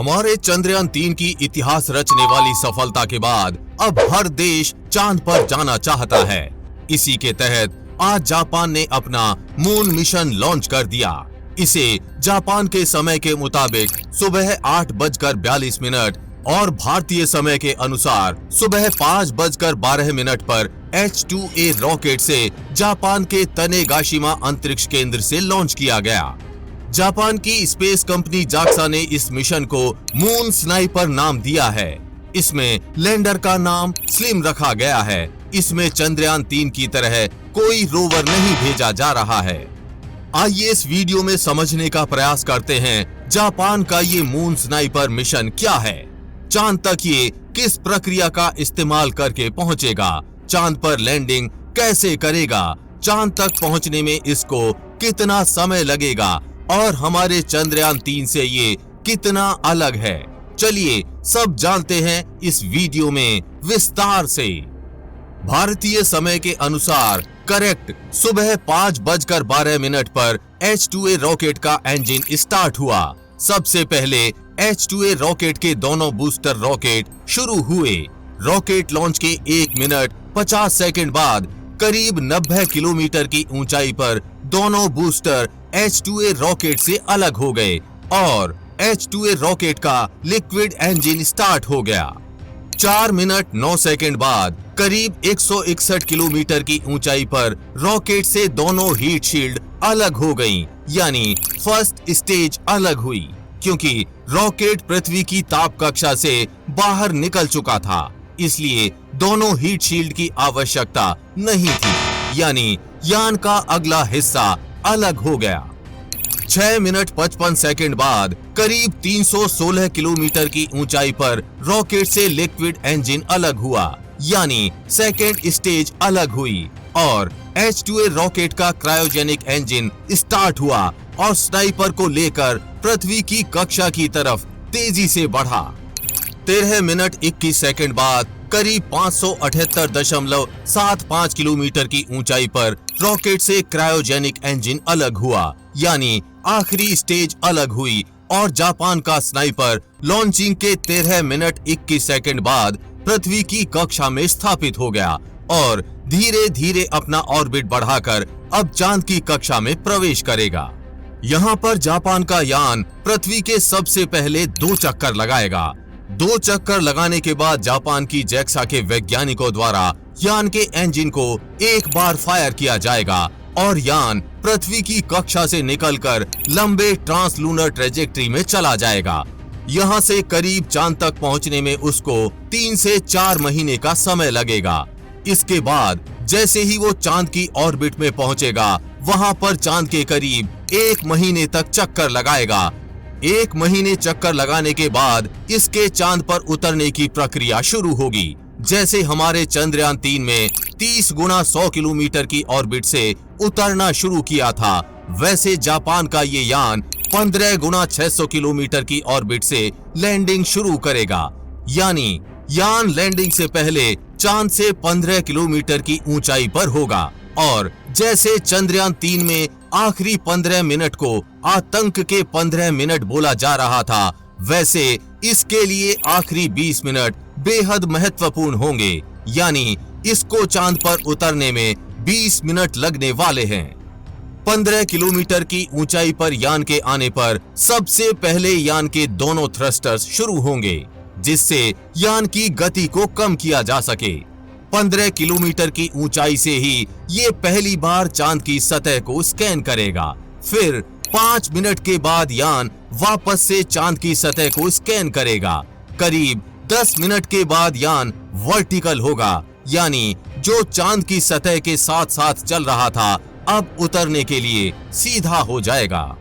हमारे चंद्रयान-3 की इतिहास रचने वाली सफलता के बाद अब हर देश चांद पर जाना चाहता है। इसी के तहत आज जापान ने अपना मून मिशन लॉन्च कर दिया। इसे जापान के समय के मुताबिक सुबह 8:42 और भारतीय समय के अनुसार सुबह 5:12 पर H-2A रॉकेट से जापान के तनेगाशिमा अंतरिक्ष केंद्र से लॉन्च किया गया। जापान की स्पेस कंपनी जाक्सा ने इस मिशन को मून स्नाइपर नाम दिया है। इसमें लैंडर का नाम स्लिम रखा गया है। इसमें चंद्रयान-3 की तरह कोई रोवर नहीं भेजा जा रहा है। आइए इस वीडियो में समझने का प्रयास करते हैं जापान का ये मून स्नाइपर मिशन क्या है, चांद तक ये किस प्रक्रिया का इस्तेमाल करके पहुंचेगा, चांद पर लैंडिंग कैसे करेगा, चांद तक पहुंचने में इसको कितना समय लगेगा और हमारे चंद्रयान-3 से ये कितना अलग है। चलिए सब जानते हैं इस वीडियो में विस्तार से। भारतीय समय के अनुसार करेक्ट सुबह 5:12 पर H-2A रॉकेट का इंजन स्टार्ट हुआ। सबसे पहले H-2A रॉकेट के दोनों बूस्टर रॉकेट शुरू हुए। रॉकेट लॉन्च के 1 मिनट 50 सेकंड बाद करीब 90 किलोमीटर की ऊंचाई पर दोनों बूस्टर H-2A रॉकेट से अलग हो गए और H-2A रॉकेट का लिक्विड इंजन स्टार्ट हो गया। 4 मिनट 9 सेकंड बाद करीब 161 किलोमीटर की ऊंचाई पर रॉकेट से दोनों हीट शील्ड अलग हो गईं, यानी फर्स्ट स्टेज अलग हुई क्योंकि रॉकेट पृथ्वी की ताप कक्षा से बाहर निकल चुका था, इसलिए दोनों हीट शील्ड की आवश्यकता नहीं थी, यानी यान का अगला हिस्सा अलग हो गया। 6 मिनट 55 सेकंड बाद करीब 316 किलोमीटर की ऊंचाई पर रॉकेट से लिक्विड इंजन अलग हुआ, यानी सेकेंड स्टेज अलग हुई और H-2A रॉकेट का क्रायोजेनिक इंजन स्टार्ट हुआ और स्नाइपर को लेकर पृथ्वी की कक्षा की तरफ तेजी से बढ़ा। 13 मिनट 21 सेकंड बाद करीब 578.75 किलोमीटर की ऊंचाई पर रॉकेट से क्रायोजेनिक इंजन अलग हुआ, यानी आखिरी स्टेज अलग हुई और जापान का स्नाइपर लॉन्चिंग के 13 मिनट 21 सेकंड बाद पृथ्वी की कक्षा में स्थापित हो गया और धीरे धीरे अपना ऑर्बिट बढ़ाकर अब चांद की कक्षा में प्रवेश करेगा। यहाँ पर जापान का यान पृथ्वी के सबसे पहले 2 चक्कर लगाएगा। 2 चक्कर लगाने के बाद जापान की जैक्सा के वैज्ञानिकों द्वारा यान के इंजन को एक बार फायर किया जाएगा और यान पृथ्वी की कक्षा से निकलकर लंबे ट्रांसलूनर ट्रेजेक्ट्री में चला जाएगा। यहाँ से करीब चांद तक पहुँचने में उसको 3 से 4 महीने का समय लगेगा। इसके बाद जैसे ही वो चांद की ऑर्बिट में पहुंचेगा, वहां पर चांद के करीब 1 महीने तक चक्कर लगाएगा। 1 महीने चक्कर लगाने के बाद इसके चांद पर उतरने की प्रक्रिया शुरू होगी। जैसे हमारे चंद्रयान-3 में 30 गुना 100 किलोमीटर की ऑर्बिट से उतरना शुरू किया था, वैसे जापान का ये यान 15 गुना 600 किलोमीटर की ऑर्बिट से लैंडिंग शुरू करेगा, यानी यान लैंडिंग से पहले चांद से 15 किलोमीटर की ऊंचाई पर होगा और जैसे चंद्रयान-3 में आखिरी 15 मिनट को आतंक के 15 मिनट बोला जा रहा था, वैसे इसके लिए आखिरी 20 मिनट बेहद महत्वपूर्ण होंगे, यानी इसको चांद पर उतरने में 20 मिनट लगने वाले हैं। 15 किलोमीटर की ऊंचाई पर यान के आने पर सबसे पहले यान के दोनों थ्रस्टर्स शुरू होंगे, जिससे यान की गति को कम किया जा सके। 15 किलोमीटर की ऊंचाई से ही ये पहली बार चांद की सतह को स्कैन करेगा। फिर 5 मिनट के बाद यान वापस से चांद की सतह को स्कैन करेगा। करीब 10 मिनट के बाद यान वर्टिकल होगा, यानी जो चांद की सतह के साथ साथ चल रहा था अब उतरने के लिए सीधा हो जाएगा।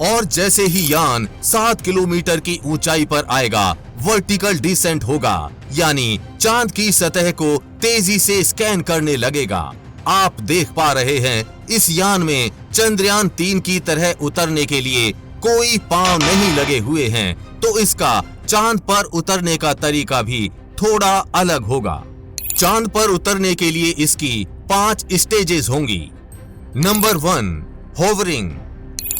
और जैसे ही यान 7 किलोमीटर की ऊंचाई पर आएगा, वर्टिकल डिसेंट होगा, यानी चांद की सतह को तेजी से स्कैन करने लगेगा। आप देख पा रहे हैं इस यान में चंद्रयान-3 की तरह उतरने के लिए कोई पांव नहीं लगे हुए हैं, तो इसका चांद पर उतरने का तरीका भी थोड़ा अलग होगा। चांद पर उतरने के लिए इसकी 5 स्टेजेस होंगी। Number 1 hovering,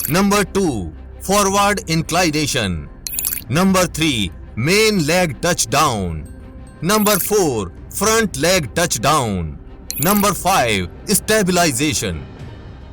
number 2 forward inclination, number 3 main leg touch down. Number 4 front leg touch down. Number 5 stabilisation.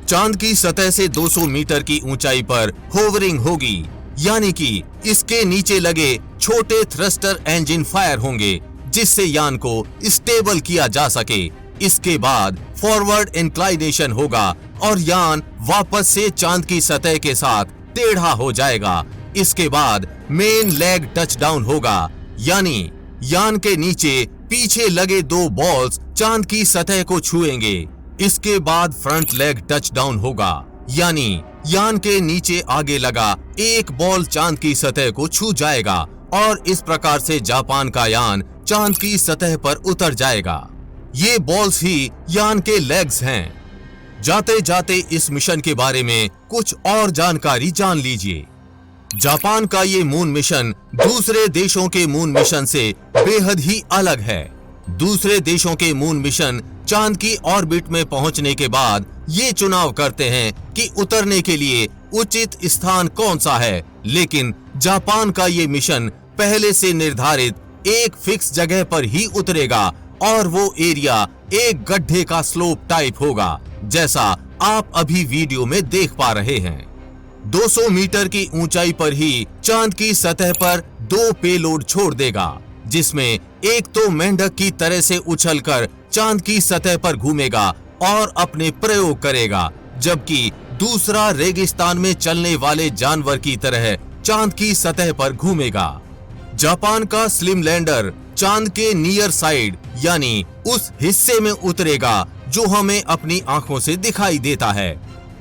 चांद की सतह से 200 मीटर की ऊंचाई पर होवरिंग होगी, यानी कि इसके नीचे लगे छोटे थ्रस्टर इंजन फायर होंगे जिससे यान को स्टेबल किया जा सके। इसके बाद फॉरवर्ड इंक्लाइनेशन होगा और यान वापस से चांद की सतह के साथ टेढ़ा हो जाएगा। इसके बाद मेन लेग टच डाउन होगा, यानी यान के नीचे पीछे लगे 2 बॉल्स चांद की सतह को छुएंगे। इसके बाद फ्रंट लेग टच डाउन होगा, यानी यान के नीचे आगे लगा एक बॉल चांद की सतह को छू जाएगा और इस प्रकार से जापान का यान चांद की सतह पर उतर जाएगा। ये बॉल्स ही यान के लेग्स हैं। जाते जाते इस मिशन के बारे में कुछ और जानकारी जान लीजिए। जापान का ये मून मिशन दूसरे देशों के मून मिशन से बेहद ही अलग है। दूसरे देशों के मून मिशन चांद की ऑर्बिट में पहुंचने के बाद ये चुनाव करते हैं कि उतरने के लिए उचित स्थान कौन सा है, लेकिन जापान का ये मिशन पहले से निर्धारित एक फिक्स जगह पर ही उतरेगा और वो एरिया एक गड्ढे का स्लोप टाइप होगा, जैसा आप अभी वीडियो में देख पा रहे हैं। 200 मीटर की ऊंचाई पर ही चांद की सतह पर 2 पेलोड छोड़ देगा, जिसमें एक तो मेंढक की तरह से उछलकर चांद की सतह पर घूमेगा और अपने प्रयोग करेगा, जबकि दूसरा रेगिस्तान में चलने वाले जानवर की तरह चांद की सतह पर घूमेगा। जापान का स्लिम लैंडर चांद के नियर साइड यानी उस हिस्से में उतरेगा जो हमें अपनी आंखों से दिखाई देता है।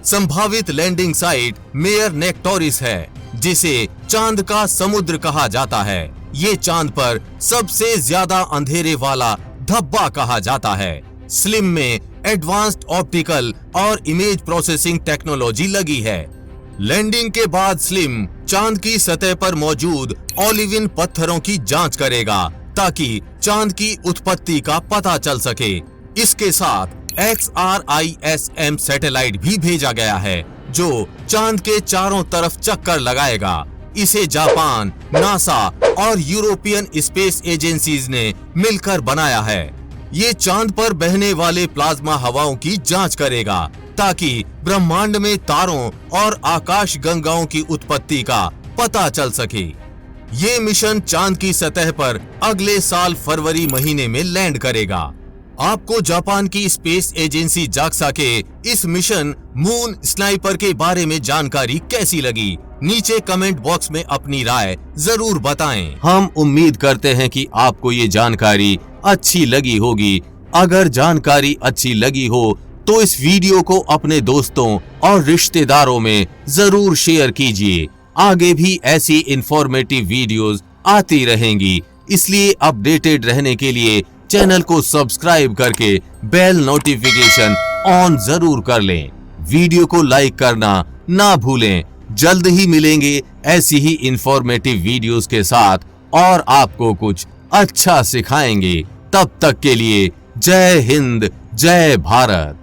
संभावित लैंडिंग साइट मेयर नेक्टोरिस है, जिसे चांद का समुद्र कहा जाता है। ये चांद पर सबसे ज्यादा अंधेरे वाला धब्बा कहा जाता है। स्लिम में एडवांस्ड ऑप्टिकल और इमेज प्रोसेसिंग टेक्नोलॉजी लगी है। लैंडिंग के बाद स्लिम चांद की सतह पर मौजूद ओलिविन पत्थरों की जांच करेगा ताकि चांद की उत्पत्ति का पता चल सके। इसके साथ XRISM सैटेलाइट भी भेजा गया है जो चांद के चारों तरफ चक्कर लगाएगा। इसे जापान, नासा और यूरोपियन स्पेस एजेंसीज ने मिलकर बनाया है। ये चांद पर बहने वाले प्लाज्मा हवाओं की जांच करेगा ताकि ब्रह्मांड में तारों और आकाश गंगाओं की उत्पत्ति का पता चल सके। ये मिशन चांद की सतह पर अगले साल फरवरी महीने में लैंड करेगा। आपको जापान की स्पेस एजेंसी जाक्सा के इस मिशन मून स्नाइपर के बारे में जानकारी कैसी लगी? नीचे कमेंट बॉक्स में अपनी राय जरूर बताएं। हम उम्मीद करते हैं कि आपको ये जानकारी अच्छी लगी होगी। अगर जानकारी अच्छी लगी हो तो इस वीडियो को अपने दोस्तों और रिश्तेदारों में जरूर शेयर कीजिए। आगे भी ऐसी इंफॉर्मेटिव वीडियोस आती रहेंगी, इसलिए अपडेटेड रहने के लिए चैनल को सब्सक्राइब करके बेल नोटिफिकेशन ऑन जरूर कर लें। वीडियो को लाइक करना ना भूलें। जल्द ही मिलेंगे ऐसी ही इंफॉर्मेटिव वीडियोस के साथ और आपको कुछ अच्छा सिखाएंगे। तब तक के लिए जय हिंद, जय भारत।